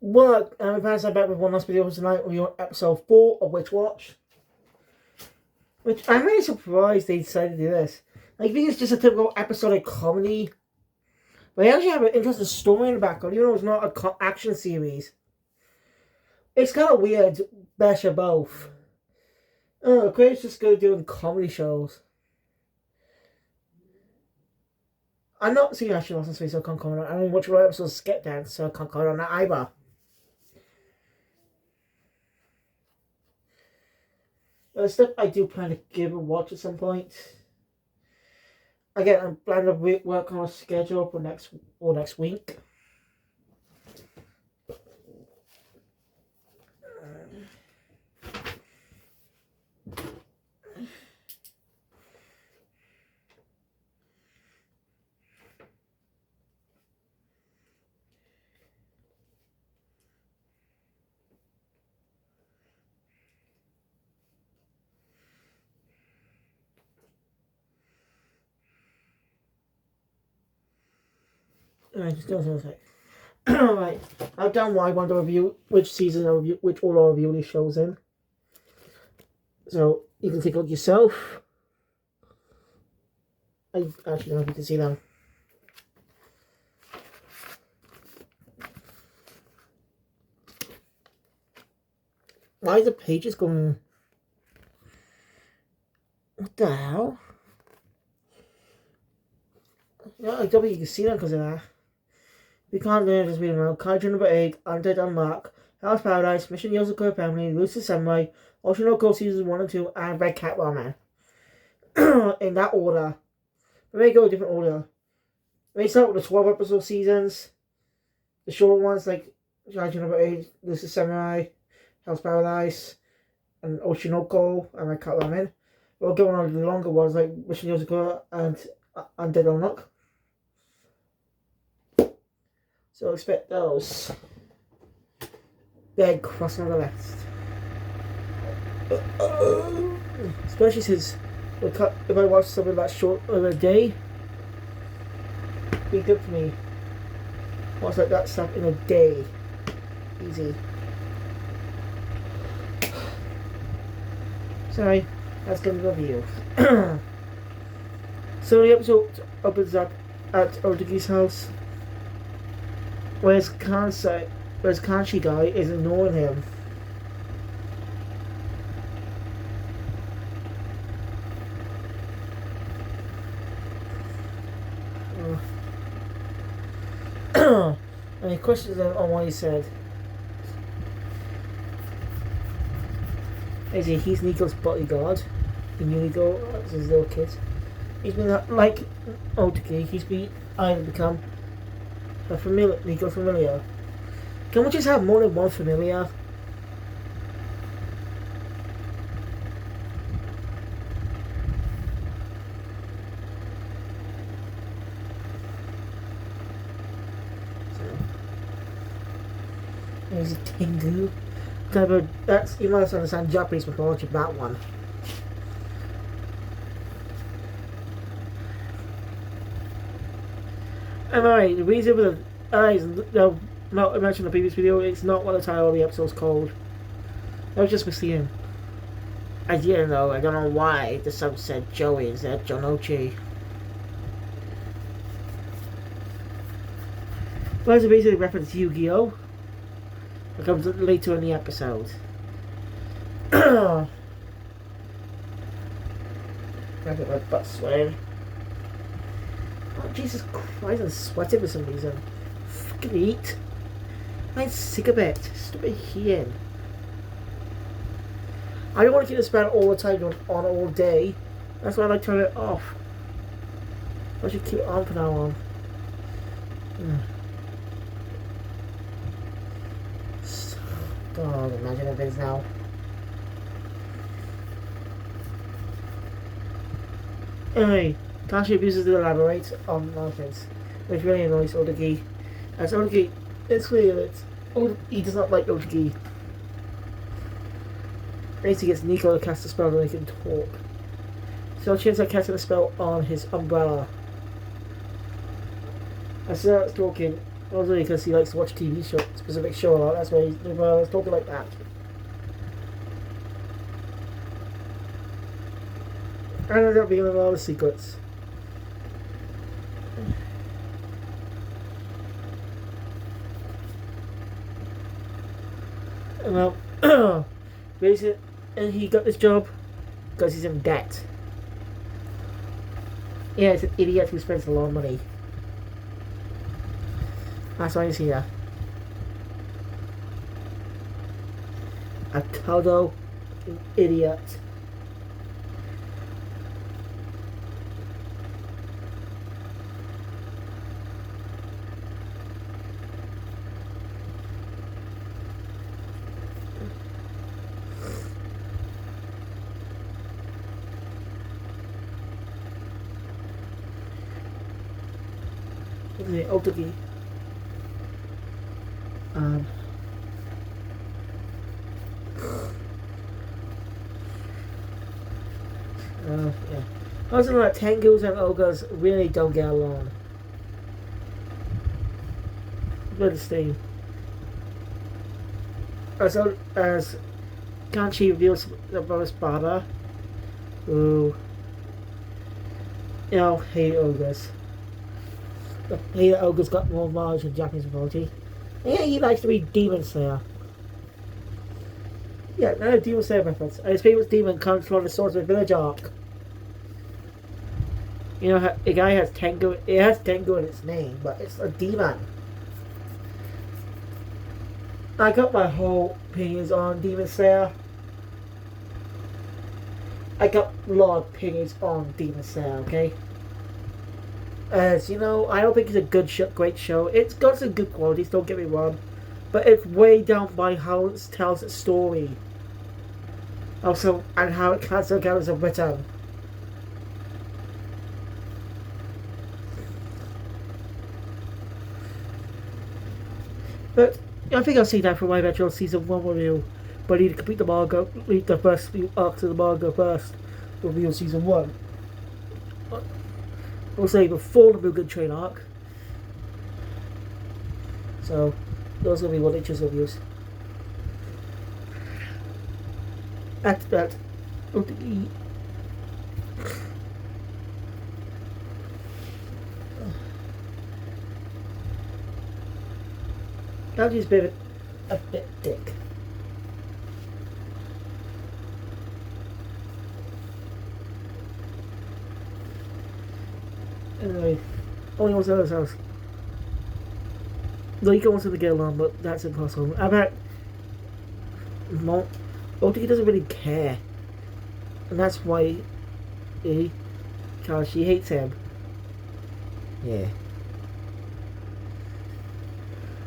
Well, we've had back with one last video tonight. We're on episode 4 of Witch Watch. Which I'm really surprised they decided to do this. I think it's just a typical episodic comedy. But they actually have an interesting story in the background, even though it's not an action series. It's kind of weird, best of both. Oh, Craig's just good at doing comedy shows. I'm not seeing Ashley Lawson's face, so I can't comment on it. I don't watch one episode of Skip Dance, so I can't comment on that either. But stuff I do plan to give a watch at some point. Again, I'm planning to work on a schedule for next week. Alright, just go to a sec. Alright, I've done what I want to review, which season I review, which all I review these shows in. So, you can take a look yourself. I actually don't know if you can see them. Why are the pages going... What the hell? Yeah, I don't think you can see them because of that. We can't learn just read around. Kaiju number 8, Undead Unlock, House Paradise, Mission Yozako Family, Lucy Samurai, Oshinoko Seasons 1 and 2, and Red Cat Ramen. In that order. We may go a different order. We may start with the 12 episode seasons. The short ones like Kaiju number 8, Lucy Samurai, House Paradise, and Oshinoko, and Red Cat Ramen. We'll go on to the longer ones like Mission Yozako and Undead Unlock. So expect those. Then crossing on the list. Especially since if I watch something that short of a day, be good for me. Watch like that stuff in a day. Easy. Sorry, that's gonna be the review. So the episode opens up at Odagi's house. Whereas Kanshi guy is ignoring him. And he questions him on what he said. He's Nico's bodyguard. Nico, as his little kid. He's been like Otaki, he's been either become a familiar, Nico familiar. Can we just have more than one familiar? There's a Tengu. That's, you must understand Japanese mythology for that one. Alright, the reason for the not I mentioned in the previous video, it's not what the title of the episode's called. That was just misleading. I didn't know, I don't know why the sub said Joey instead of Jonochi. Well, it's basically a reference to Yu-Gi-Oh! It comes later in the episode. I get my butt sweating. Oh, Jesus Christ, I'm sweating for some reason. Fucking eat. I'm sick of it. Stop it here. I don't want to keep this band all the time on all day. That's why I like turning it off. I should keep it on from now on. God, imagine if it is now. Anyway, Kashi abuses to elaborate on nonsense, which really annoys Odagi. As Odagi, it's clear that he does not like Odagi. Basically gets Nico to cast a spell so he can talk. So she ends up casting a spell on his umbrella. As he starts talking, Also because he likes to watch TV show, specific show a lot. That's why he's talking like that. I ended up being a lot of secrets. Well, basically, and he got this job because he's in debt. Yeah, he's an idiot who spends a lot of money. That's why he's here. A total idiot. Okay, Otogi. Yeah. Also, like Tengus and Ogres really don't get along. Good steam. As Kanchi reveals about his father, who, hate Ogres. He Ogre's got more knowledge in Japanese mythology. And yeah, he likes to read Demon Slayer. Yeah, no Demon Slayer reference. And his favorite demon comes from the Swords of Village arc. You know, the guy has Tengu. It has Tengu in its name, but it's a demon. I got my whole opinions on Demon Slayer. I got a lot of opinions on Demon Slayer, okay? As you know, I don't think it's a good show, great show. It's got some good qualities, don't get me wrong. But it's way down by how it tells its story. Also, and how it characters are written. But I think I'll see that for my eventual season 1 review. But I need to complete the manga, read the first few arcs of the manga first. Review season 1. We'll say before the Mugen Train arc. So, those are going to be what inches reviews. After that, Kanji's a bit dick. Anyway, only wants out of his house. Rika wants him to get along, but that's impossible. I bet Otaki doesn't really care. And that's why she hates him. Yeah.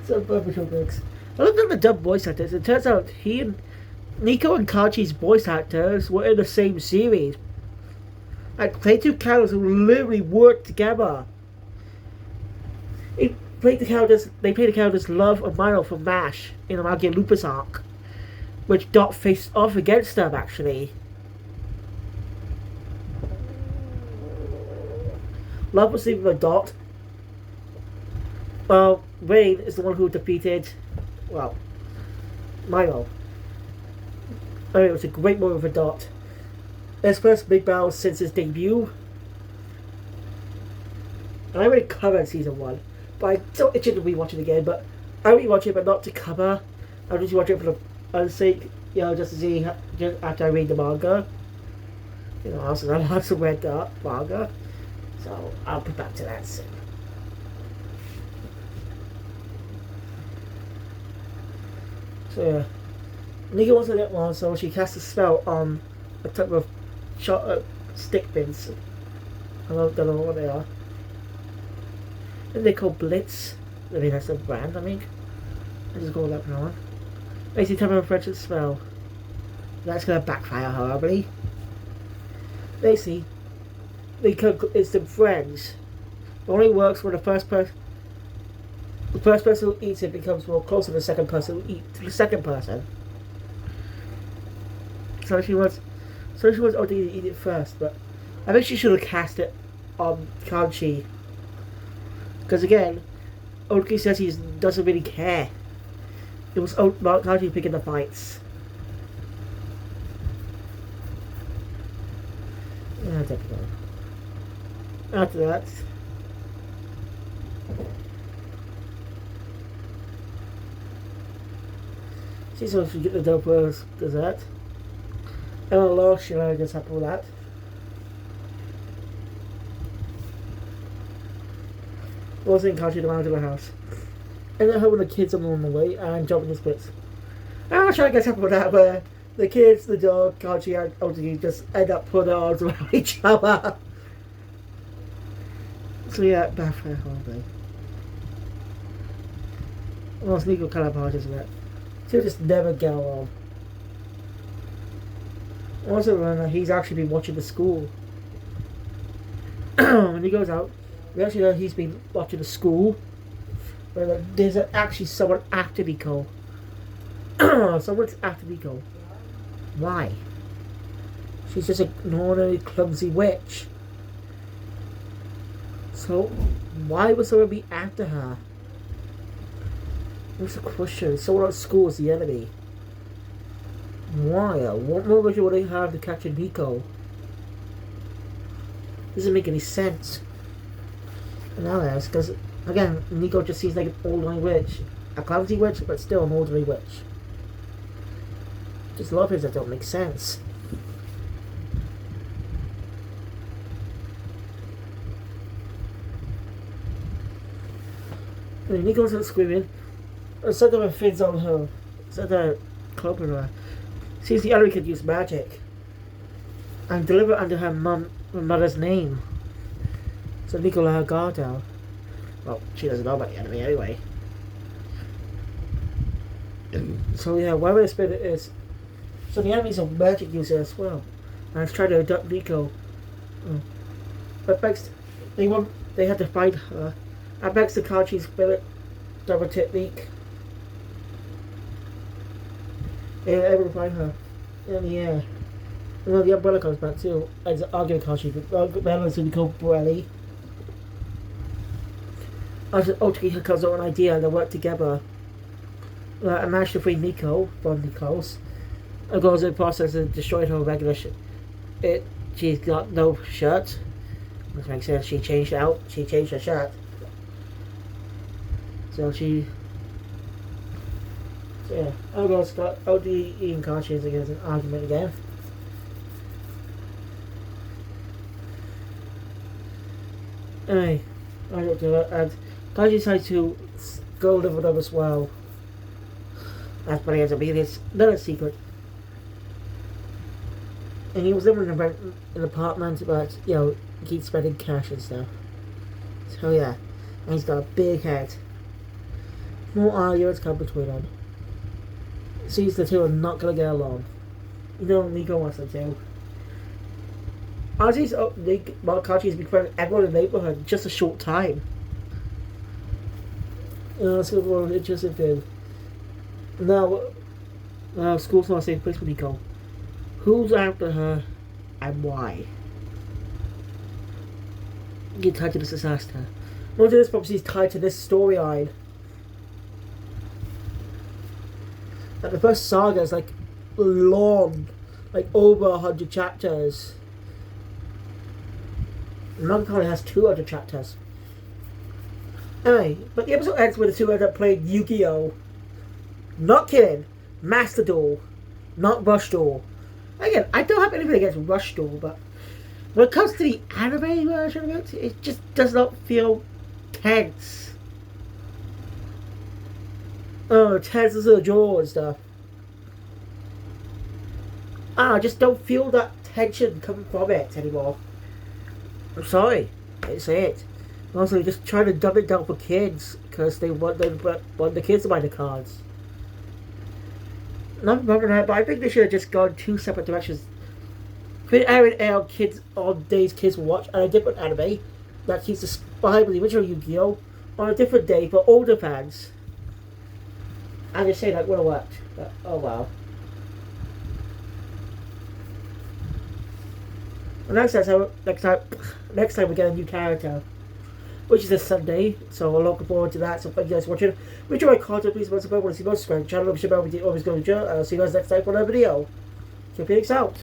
So Barbara Brooks. I looked at the dub voice actors. It turns out he and Nico and Kachi's voice actors were in the same series. Like, play two characters who literally work together. They played the characters Love and Milo from MASH in the Magic Lupus arc, which Dot faced off against them, actually. Love was sleeping with Dot. Well, Wayne is the one who defeated, well, Milo. I mean, it was a great moment for Dot. His first big battle since his debut. And I already covered season 1, but I don't itch to rewatch it again. But I rewatch it, but not to cover. I'll just watch it for the fun sake, just to see just after I read the manga. Also I also read the manga, so I'll be back to that soon. So yeah, Nika wants to get one, so she casts a spell on a type of stick bins. I don't know what they are. And they're called Blitz. I mean, that's a brand, I think. I just call that one. Basically, type of French spell. That's going to backfire horribly. Basically, it's the friends. It only works when the first person who eats it becomes more close to the second person who eats the second person. So she wants Odie to eat it first, but I think she should have cast it on Kanchi. Because again, Oatki says he doesn't really care. It was Kachi picking the fights. Yeah, definitely. After that, she's supposed to get the dope dessert. And a lot of shenanigans happen with that. Also encountered around to the house. And then helping the kids along the way and jumping the splits. I'm not trying to get up with that, but the kids, the dog, Kachi, and Otsuki just end up putting their arms around each other. So yeah, bad for a holiday. Well, Nico kind of apologizes for that. She'll just never get along. Also, remember, he's actually been watching the school. When he goes out, we actually know he's been watching the school. Where there's actually someone after Nico. Someone's after Nico. Why? She's just an ordinary clumsy witch. So, why would someone be after her? What's the question? Someone at school is the enemy. Why? What motivation would they have to capture Nico? Doesn't make any sense. And now that's because, again, Nico just seems like an ordinary witch. A clumsy witch, but still an ordinary witch. Just a lot of things that don't make sense. And Nico's not screaming. Instead of her fins on her, instead of cloak on her, sees the enemy could use magic and deliver under her mother's name. So Nico let her guard down. Well, she doesn't know about the enemy anyway. So yeah, wherever the spirit is, so the enemy's a magic user as well, and it's trying to adopt Nico. But Bex, they had to fight her. And Bex the Kachi's spirit double technique. They were able to find her in the air. And then the umbrella comes back too. And it's arguing Kachi, but Bella's going to become Borelli. After Otsuki comes up with an idea and they work together. And manage to free Nico from Nico's. And goes in the process of destroying her regular shirt. She's got no shirt. Which makes sense, she changed her shirt. So yeah, I'll go Scott. OD eating conscience against an argument again. Anyway, I don't do it, and Kaji decides to go live with them as well. That's what he ends up being. It's not a secret. And he was living in an apartment, but, you know, he keeps spending cash and stuff. So yeah, and he's got a big head. More arguments come between them. Sees the two are not gonna get along. You know Nico wants them to. Honestly, Kachi has been friends everyone in the neighborhood in just a short time. It's going to be an interesting thing. Now, school's not a safe place for Nico. Who's after her and why? Get tied to this disaster. Most of this prophecy is tied to this storyline. Like the first saga is like long, like over 100 chapters. Melancholy has 200 chapters. Anyway, but the episode ends with the two end up playing Yu-Gi-Oh! Not kidding. Master Duel. Not Rush Duel. Again, I don't have anything against Rush Duel, but when it comes to the anime version of it just does not feel tense. Oh, tense as a jaw and stuff. I just don't feel that tension coming from it anymore. I'm sorry, it's it. Also, just trying to dumb it down for kids because they want the kids to buy the cards. Not problem that, but I think they should have just gone two separate directions. Quit airing out kids on days kids will watch, and a different anime that keeps inspired with the original Yu-Gi-Oh! On a different day for older fans. I just say that would have worked. But, oh wow. Well, next time we get a new character. which is this Sunday. So I'm looking forward to that. So thank you guys for watching. If you enjoy my content, please subscribe. Want to see more? Subscribe to the channel. Subscribe to always go to jail. I'll see you guys next time for another video. Keep Phoenix out.